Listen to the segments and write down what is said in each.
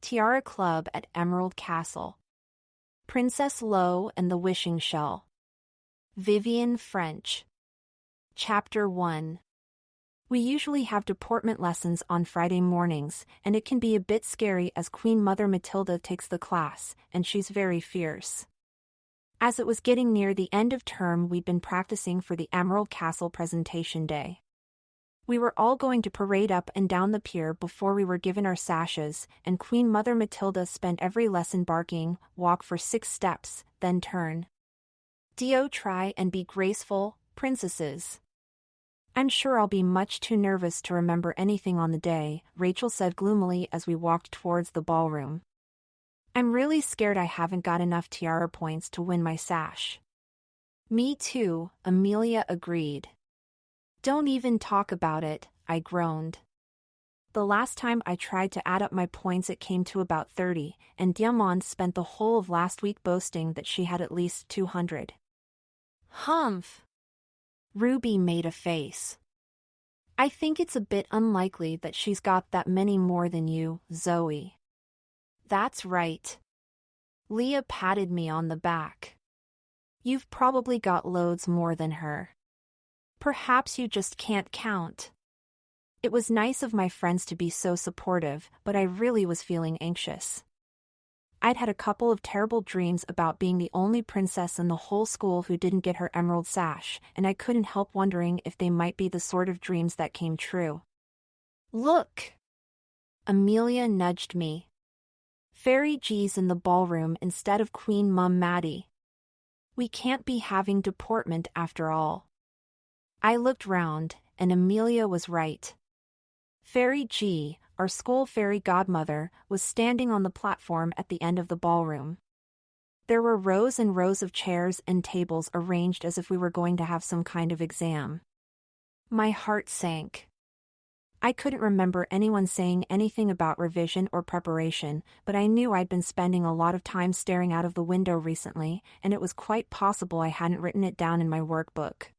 Tiara Club at Emerald Castle. Princess Loe and the Wishing Shell. Vivian French. Chapter 1. We usually have deportment lessons on Friday mornings, and it can be a bit scary as Queen Mother Matilda takes the class, and she's very fierce. As it was getting near the end of term, we'd been practicing for the Emerald Castle presentation day. We were all going to parade up and down the pier before we were given our sashes, and Queen Mother Matilda spent every lesson barking, "Walk for 6 steps, then turn. Do try and be graceful, princesses." "I'm sure I'll be much too nervous to remember anything on the day," Rachel said gloomily as we walked towards the ballroom. "I'm really scared I haven't got enough tiara points to win my sash." "Me too," Amelia agreed. "Don't even talk about it," I groaned. The last time I tried to add up my points it came to about 30, and Diamond spent the whole of last week boasting that she had at least 200. "Humph." Ruby made a face. "I think it's a bit unlikely that she's got that many more than you, Zoe." "That's right." Leah patted me on the back. "You've probably got loads more than her. Perhaps you just can't count." It was nice of my friends to be so supportive, but I really was feeling anxious. I'd had a couple of terrible dreams about being the only princess in the whole school who didn't get her emerald sash, and I couldn't help wondering if they might be the sort of dreams that came true. "Look!" Amelia nudged me. "Fairy G's in the ballroom instead of Queen Mum Maddie. We can't be having deportment after all." I looked round, and Amelia was right. Fairy G, our school fairy godmother, was standing on the platform at the end of the ballroom. There were rows and rows of chairs and tables arranged as if we were going to have some kind of exam. My heart sank. I couldn't remember anyone saying anything about revision or preparation, but I knew I'd been spending a lot of time staring out of the window recently, and it was quite possible I hadn't written it down in my workbook.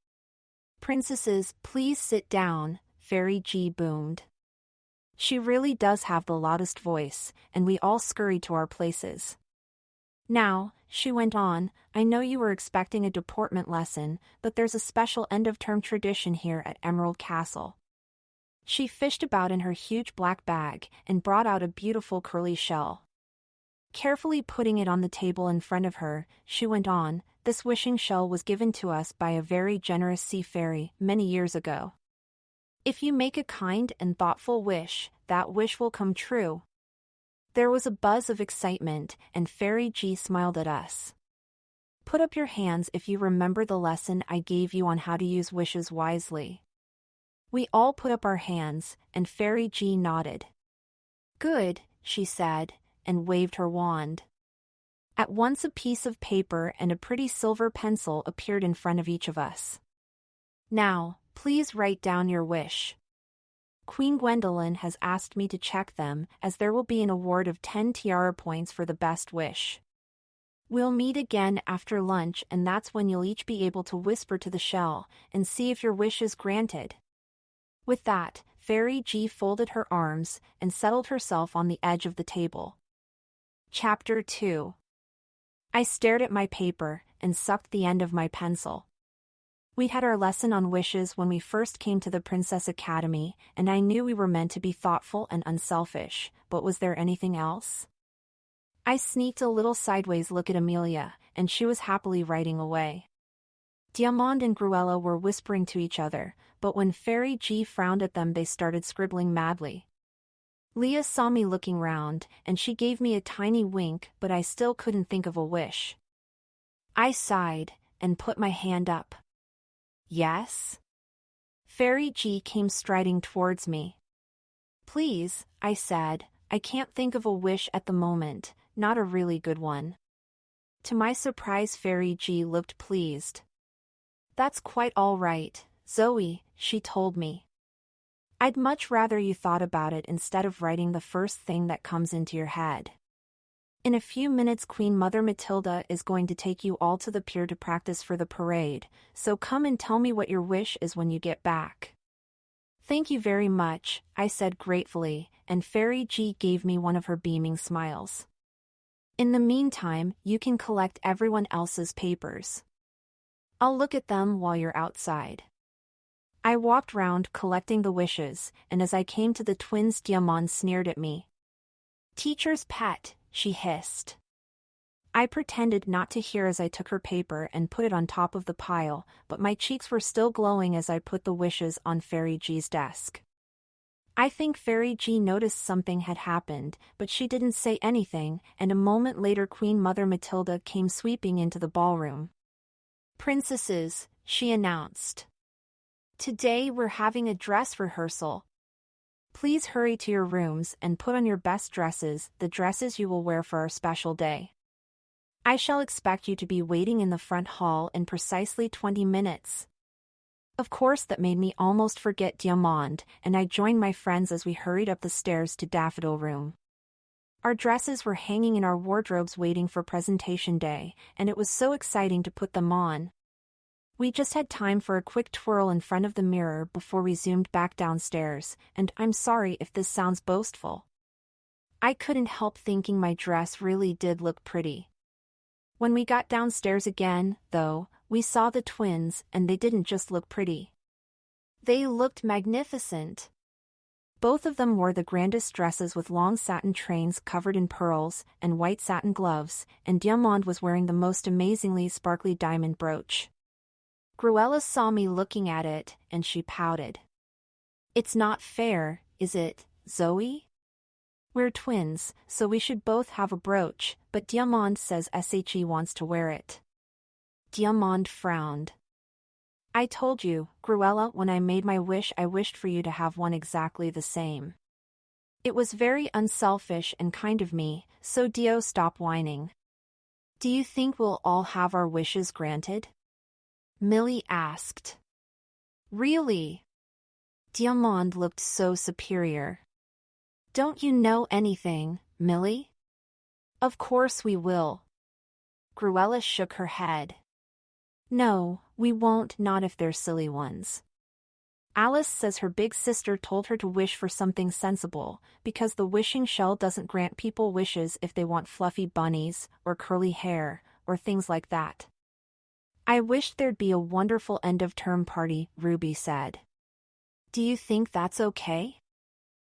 "Princesses, please sit down," Fairy G boomed. She really does have the loudest voice, and we all scurried to our places. "Now," she went on, "I know you were expecting a deportment lesson, but there's a special end-of-term tradition here at Emerald Castle." She fished about in her huge black bag and brought out a beautiful curly shell. Carefully putting it on the table in front of her, she went on, "This wishing shell was given to us by a very generous sea fairy many years ago. If you make a kind and thoughtful wish, that wish will come true." There was a buzz of excitement, and Fairy G smiled at us. "Put up your hands if you remember the lesson I gave you on how to use wishes wisely." We all put up our hands, and Fairy G nodded. "Good," she said, and waved her wand. At once a piece of paper and a pretty silver pencil appeared in front of each of us. "Now, please write down your wish. Queen Gwendolyn has asked me to check them, as there will be an award of 10 tiara points for the best wish. We'll meet again after lunch, and that's when you'll each be able to whisper to the shell and see if your wish is granted." With that, Fairy G folded her arms and settled herself on the edge of the table. Chapter 2. I stared at my paper and sucked the end of my pencil. We'd had our lesson on wishes when we first came to the Princess Academy, and I knew we were meant to be thoughtful and unselfish, but was there anything else? I sneaked a little sideways look at Amelia, and she was happily writing away. Diamond and Gruella were whispering to each other, but when Fairy G frowned at them they started scribbling madly. Leah saw me looking round, and she gave me a tiny wink, but I still couldn't think of a wish. I sighed, and put my hand up. "Yes?" Fairy G came striding towards me. "Please," I said, "I can't think of a wish at the moment, not a really good one." To my surprise Fairy G looked pleased. "That's quite all right, Zoe," she told me. "I'd much rather you thought about it instead of writing the first thing that comes into your head. In a few minutes Queen Mother Matilda is going to take you all to the pier to practice for the parade, so come and tell me what your wish is when you get back." Thank you very much, I said gratefully, and Fairy G gave me one of her beaming smiles. In the meantime, you can collect everyone else's papers. I'll look at them while you're outside. I walked round collecting the wishes, and as I came to the twins, Diamond sneered at me. Teacher's pet, she hissed. I pretended not to hear as I took her paper and put it on top of the pile, but my cheeks were still glowing as I put the wishes on Fairy G's desk. I think Fairy G noticed something had happened, but she didn't say anything, and a moment later Queen Mother Matilda came sweeping into the ballroom. Princesses, she announced. Today we're having a dress rehearsal. Please hurry to your rooms and put on your best dresses, the dresses you will wear for our special day. I shall expect you to be waiting in the front hall in precisely 20 minutes. Of course, that made me almost forget Diamond, and I joined my friends as we hurried up the stairs to Daffodil Room. Our dresses were hanging in our wardrobes waiting for presentation day, and it was so exciting to put them on. We just had time for a quick twirl in front of the mirror before we zoomed back downstairs, and I'm sorry if this sounds boastful. I couldn't help thinking my dress really did look pretty. When we got downstairs again, though, we saw the twins, and they didn't just look pretty. They looked magnificent. Both of them wore the grandest dresses with long satin trains covered in pearls and white satin gloves, and Diamond was wearing the most amazingly sparkly diamond brooch. Cruella saw me looking at it, and she pouted. It's not fair, is it, Zoe? We're twins, so we should both have a brooch, but Diamond says she wants to wear it. Diamond frowned. I told you, Cruella, when I made my wish I wished for you to have one exactly the same. It was very unselfish and kind of me, so Dio, stop whining. Do you think we'll all have our wishes granted? Millie asked. Really? Diamond looked so superior. Don't you know anything, Millie? Of course we will. Cruella shook her head. No, we won't, not if they're silly ones. Alice says her big sister told her to wish for something sensible, because the wishing shell doesn't grant people wishes if they want fluffy bunnies, or curly hair, or things like that. I wished there'd be a wonderful end-of-term party, Ruby said. Do you think that's okay?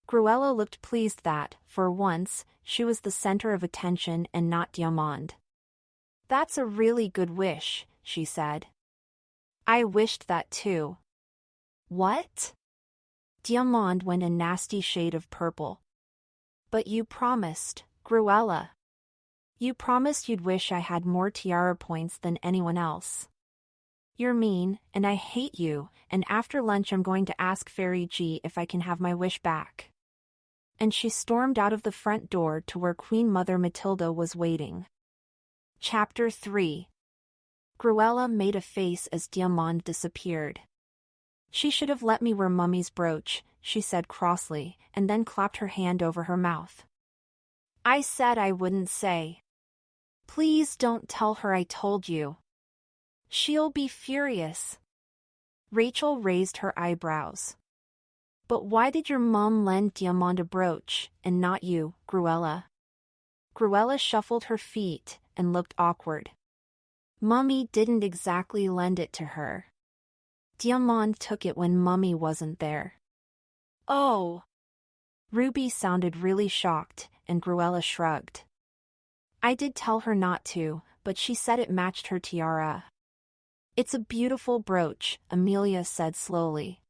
Cruella looked pleased that, for once, she was the center of attention and not Diamond. That's a really good wish, she said. I wished that too. What? Diamond went a nasty shade of purple. But you promised, Cruella. You promised you'd wish I had more Tiara points than anyone else. You're mean, and I hate you, and after lunch I'm going to ask Fairy G if I can have my wish back. And she stormed out of the front door to where Queen Mother Matilda was waiting. Chapter 3. Cruella made a face as Diamond disappeared. She should have let me wear Mummy's brooch, she said crossly, and then clapped her hand over her mouth. I said I wouldn't say. Please don't tell her I told you. She'll be furious. Rachel raised her eyebrows. But why did your mom lend Diamond a brooch, and not you, Cruella? Cruella shuffled her feet and looked awkward. Mummy didn't exactly lend it to her. Diamond took it when Mummy wasn't there. Oh! Ruby sounded really shocked, and Cruella shrugged. I did tell her not to, but she said it matched her tiara. It's a beautiful brooch, Amelia said slowly.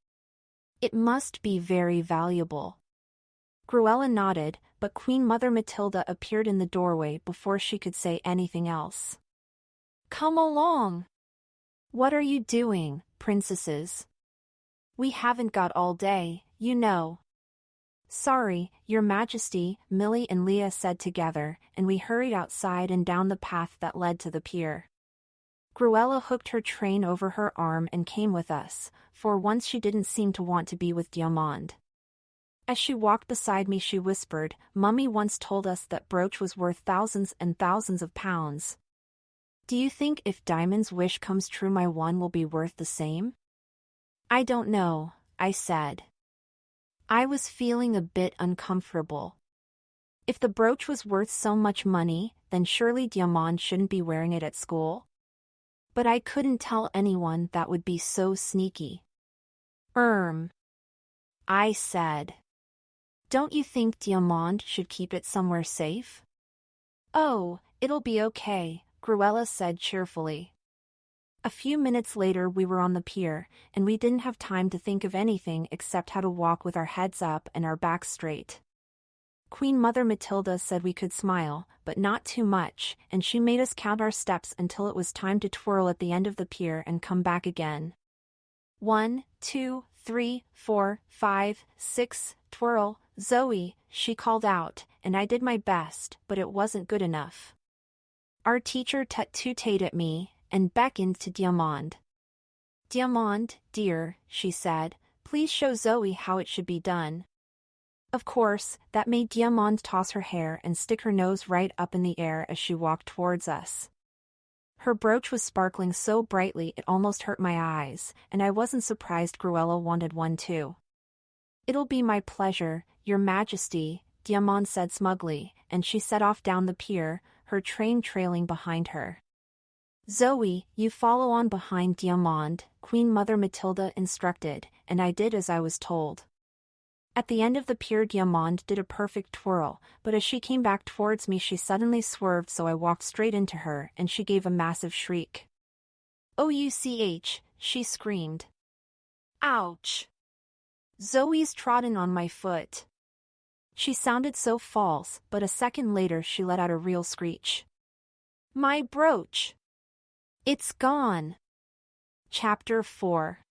It must be very valuable. Cruella nodded, but Queen Mother Matilda appeared in the doorway before she could say anything else. Come along. What are you doing, princesses? We haven't got all day, you know. Sorry, Your Majesty, Millie and Leah said together, and we hurried outside and down the path that led to the pier. Cruella hooked her train over her arm and came with us, for once she didn't seem to want to be with Diamond. As she walked beside me she whispered, Mummy once told us that brooch was worth thousands and thousands of pounds. Do you think if Diamond's wish comes true my one will be worth the same? I don't know, I said. I was feeling a bit uncomfortable. If the brooch was worth so much money, then surely Diamond shouldn't be wearing it at school. But I couldn't tell anyone. That would be so sneaky. I said. Don't you think Diamond should keep it somewhere safe? Oh, it'll be okay, Cruella said cheerfully. A few minutes later we were on the pier, and we didn't have time to think of anything except how to walk with our heads up and our backs straight. Queen Mother Matilda said we could smile, but not too much, and she made us count our steps until it was time to twirl at the end of the pier and come back again. 1, 2, 3, 4, 5, 6, twirl, Zoe, she called out, and I did my best, but it wasn't good enough. Our teacher tut-tut at me, and beckoned to Diamond. Diamond, dear, she said, please show Zoe how it should be done. Of course, that made Diamond toss her hair and stick her nose right up in the air as she walked towards us. Her brooch was sparkling so brightly it almost hurt my eyes, and I wasn't surprised Cruella wanted one too. It'll be my pleasure, Your Majesty, Diamond said smugly, and she set off down the pier, her train trailing behind her. Zoe, you follow on behind Diamond, Queen Mother Matilda instructed, and I did as I was told. At the end of the pier Diamond did a perfect twirl, but as she came back towards me she suddenly swerved, so I walked straight into her and she gave a massive shriek. "Ouch!" she screamed. Ouch! Zoe's trodden on my foot. She sounded so false, but a second later she let out a real screech. My brooch! It's gone! Chapter 4.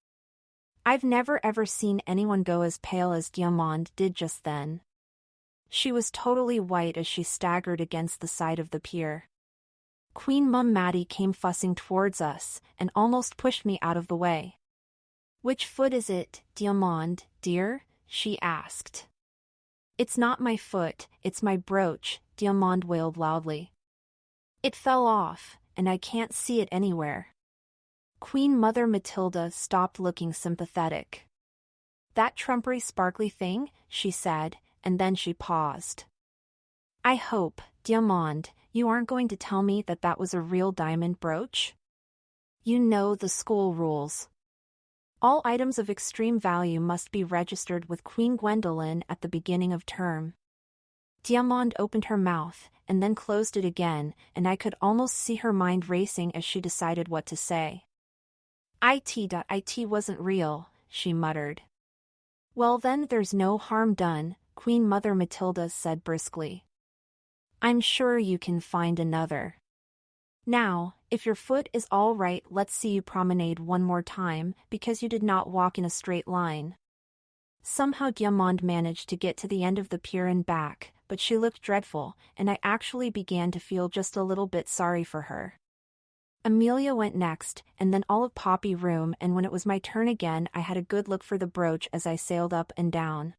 I've never ever seen anyone go as pale as Diamond did just then. She was totally white as she staggered against the side of the pier. Queen Mum Maddie came fussing towards us, and almost pushed me out of the way. Which foot is it, Diamond, dear? She asked. It's not my foot, it's my brooch, Diamond wailed loudly. It fell off, and I can't see it anywhere. Queen Mother Matilda stopped looking sympathetic. That trumpery sparkly thing, she said, and then she paused. I hope, Diamond, you aren't going to tell me that that was a real diamond brooch? You know the school rules. All items of extreme value must be registered with Queen Gwendolyn at the beginning of term. Diamond opened her mouth, and then closed it again, and I could almost see her mind racing as she decided what to say. It wasn't real, she muttered. Well then there's no harm done, Queen Mother Matilda said briskly. I'm sure you can find another. Now, if your foot is all right, let's see you promenade one more time, because you did not walk in a straight line. Somehow Diamond managed to get to the end of the pier and back, but she looked dreadful, and I actually began to feel just a little bit sorry for her. Amelia went next, and then all of Poppy Room, and when it was my turn again I had a good look for the brooch as I sailed up and down.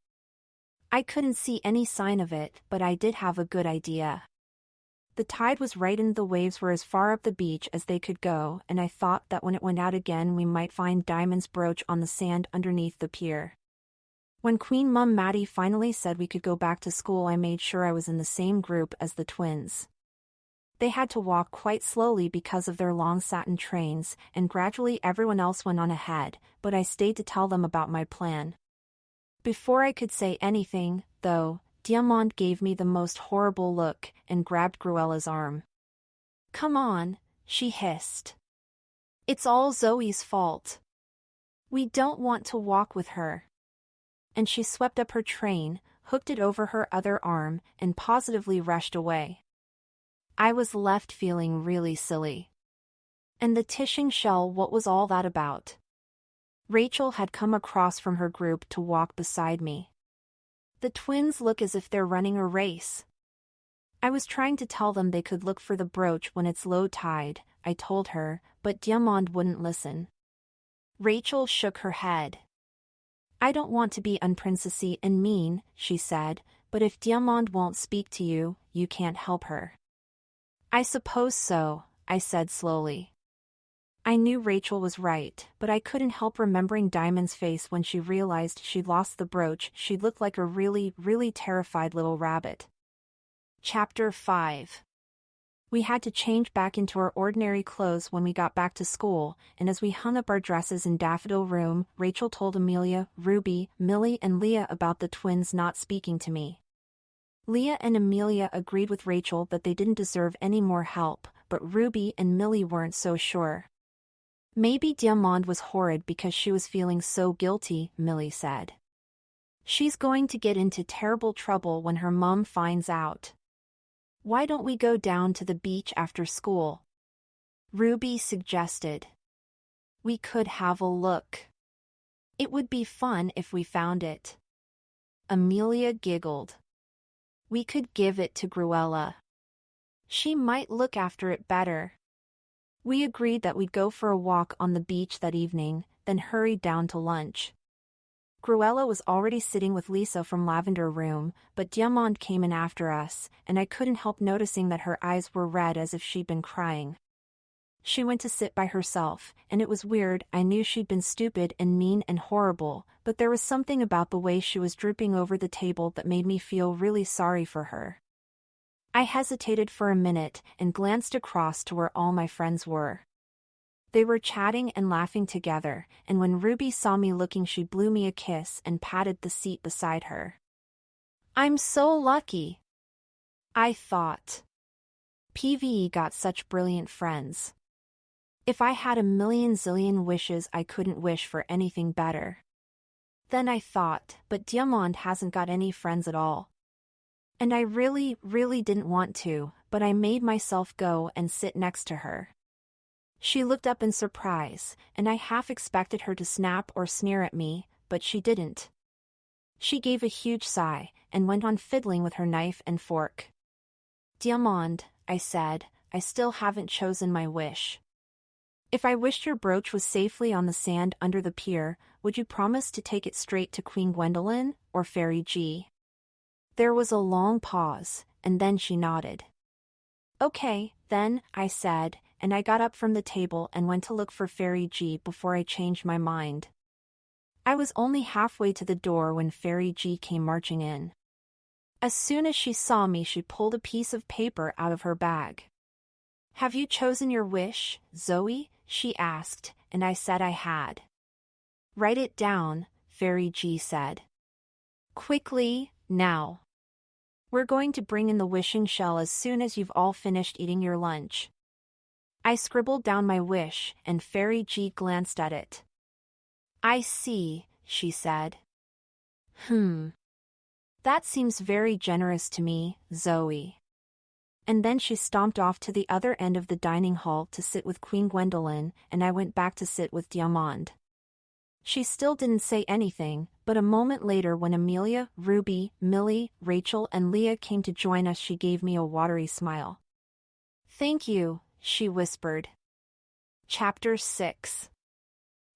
I couldn't see any sign of it, but I did have a good idea. The tide was right and the waves were as far up the beach as they could go, and I thought that when it went out again we might find Diamond's brooch on the sand underneath the pier. When Queen Mum Maddie finally said we could go back to school I made sure I was in the same group as the twins. They had to walk quite slowly because of their long satin trains, and gradually everyone else went on ahead, but I stayed to tell them about my plan. Before I could say anything, though, Diamond gave me the most horrible look and grabbed Cruella's arm. Come on, she hissed. It's all Zoe's fault. We don't want to walk with her. And she swept up her train, hooked it over her other arm, and positively rushed away. I was left feeling really silly. And the tishing shell, what was all that about? Rachel had come across from her group to walk beside me. The twins look as if they're running a race. I was trying to tell them they could look for the brooch when it's low tide, I told her, but Diamond wouldn't listen. Rachel shook her head. I don't want to be unprincessy and mean, she said, but if Diamond won't speak to you, you can't help her. I suppose so, I said slowly. I knew Rachel was right, but I couldn't help remembering Diamond's face when she realized she'd lost the brooch. She looked like a really, really terrified little rabbit. Chapter 5. We had to change back into our ordinary clothes when we got back to school, and as we hung up our dresses in Daffodil Room, Rachel told Amelia, Ruby, Millie and Leah about the twins not speaking to me. Leah and Amelia agreed with Rachel that they didn't deserve any more help, but Ruby and Millie weren't so sure. Maybe Diamond was horrid because she was feeling so guilty, Millie said. She's going to get into terrible trouble when her mom finds out. Why don't we go down to the beach after school? Ruby suggested. We could have a look. It would be fun if we found it. Amelia giggled. We could give it to Gruella. She might look after it better. We agreed that we'd go for a walk on the beach that evening, then hurried down to lunch. Gruella was already sitting with Lisa from Lavender Room, but Diamond came in after us, and I couldn't help noticing that her eyes were red as if she'd been crying. She went to sit by herself, and it was weird. I knew she'd been stupid and mean and horrible, but there was something about the way she was drooping over the table that made me feel really sorry for her. I hesitated for a minute and glanced across to where all my friends were. They were chatting and laughing together, and when Ruby saw me looking, she blew me a kiss and patted the seat beside her. I'm so lucky, I thought. PVE got such brilliant friends. If I had a million zillion wishes, I couldn't wish for anything better. Then I thought, but Diamond hasn't got any friends at all. And I really, really didn't want to, but I made myself go and sit next to her. She looked up in surprise, and I half expected her to snap or sneer at me, but she didn't. She gave a huge sigh, and went on fiddling with her knife and fork. Diamond, I said, I still haven't chosen my wish. If I wished your brooch was safely on the sand under the pier, would you promise to take it straight to Queen Gwendolyn, or Fairy G? There was a long pause, and then she nodded. Okay, then, I said, and I got up from the table and went to look for Fairy G before I changed my mind. I was only halfway to the door when Fairy G came marching in. As soon as she saw me, she pulled a piece of paper out of her bag. Have you chosen your wish, Zoe? She asked, and I said I had. Write it down, Fairy G said. Quickly, now. We're going to bring in the wishing shell as soon as you've all finished eating your lunch. I scribbled down my wish, and Fairy G glanced at it. I see, she said. That seems very generous to me, Zoe. And then she stomped off to the other end of the dining hall to sit with Queen Gwendolyn, and I went back to sit with Diamond. She still didn't say anything, but a moment later when Amelia, Ruby, Millie, Rachel and Leah came to join us, she gave me a watery smile. Thank you, she whispered. Chapter 6.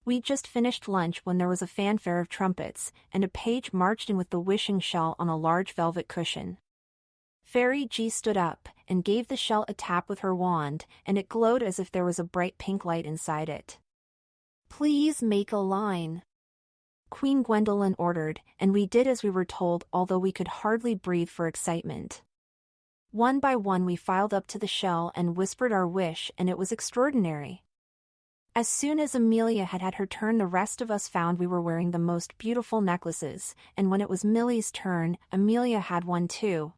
We'd just finished lunch when there was a fanfare of trumpets, and a page marched in with the wishing shell on a large velvet cushion. Fairy G stood up and gave the shell a tap with her wand, and it glowed as if there was a bright pink light inside it. Please make a line, Queen Gwendolyn ordered, and we did as we were told, although we could hardly breathe for excitement. One by one we filed up to the shell and whispered our wish, and it was extraordinary. As soon as Amelia had had her turn, the rest of us found we were wearing the most beautiful necklaces, and when it was Millie's turn, Amelia had one too.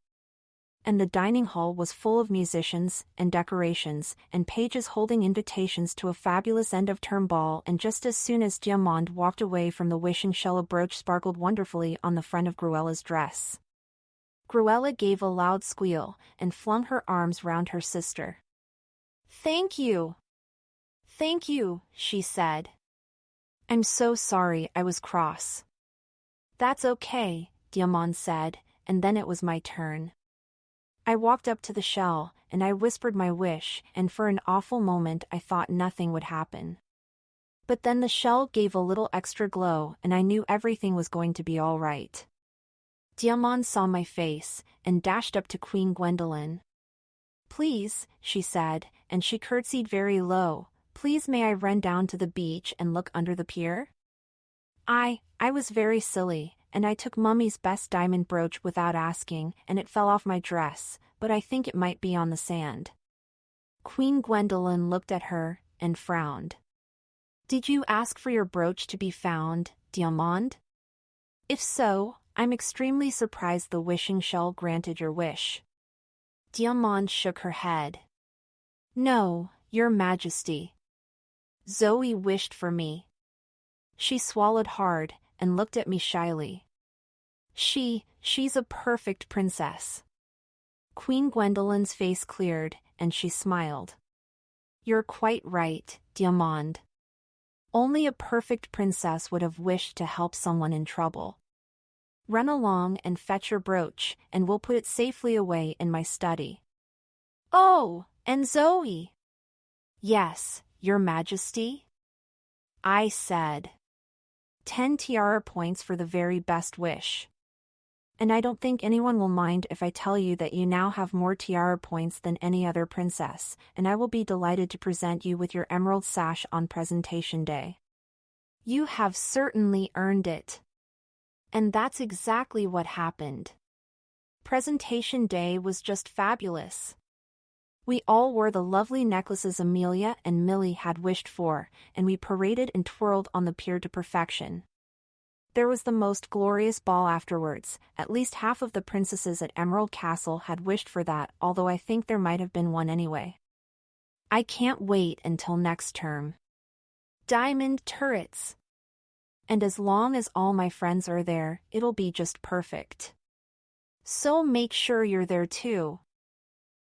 And the dining hall was full of musicians, and decorations, and pages holding invitations to a fabulous end-of-term ball, and just as soon as Diamond walked away from the wishing shell, a brooch sparkled wonderfully on the front of Gruella's dress. Gruella gave a loud squeal, and flung her arms round her sister. Thank you! Thank you, she said. I'm so sorry I was cross. That's okay, Diamond said, and then it was my turn. I walked up to the shell, and I whispered my wish, and for an awful moment I thought nothing would happen. But then the shell gave a little extra glow, and I knew everything was going to be all right. Diamond saw my face, and dashed up to Queen Gwendolyn. Please, she said, and she curtsied very low, Please may I run down to the beach and look under the pier? I was very silly, and I took Mummy's best diamond brooch without asking, and it fell off my dress, but I think it might be on the sand. Queen Gwendolyn looked at her, and frowned. Did you ask for your brooch to be found, Diamond? If so, I'm extremely surprised the wishing shell granted your wish. Diamond shook her head. No, your majesty. Zoe wished for me. She swallowed hard, and looked at me shyly. She's a perfect princess. Queen Gwendolyn's face cleared, and she smiled. You're quite right, Diamond. Only a perfect princess would have wished to help someone in trouble. Run along and fetch your brooch, and we'll put it safely away in my study. Oh, and Zoe! Yes, your majesty? I said. 10 tiara points for the very best wish. And I don't think anyone will mind if I tell you that you now have more tiara points than any other princess, and I will be delighted to present you with your emerald sash on presentation day. You have certainly earned it. And that's exactly what happened. Presentation day was just fabulous. We all wore the lovely necklaces Amelia and Millie had wished for, and we paraded and twirled on the pier to perfection. There was the most glorious ball afterwards. At least half of the princesses at Emerald Castle had wished for that, although I think there might have been one anyway. I can't wait until next term. Diamond turrets! And as long as all my friends are there, it'll be just perfect. So make sure you're there too.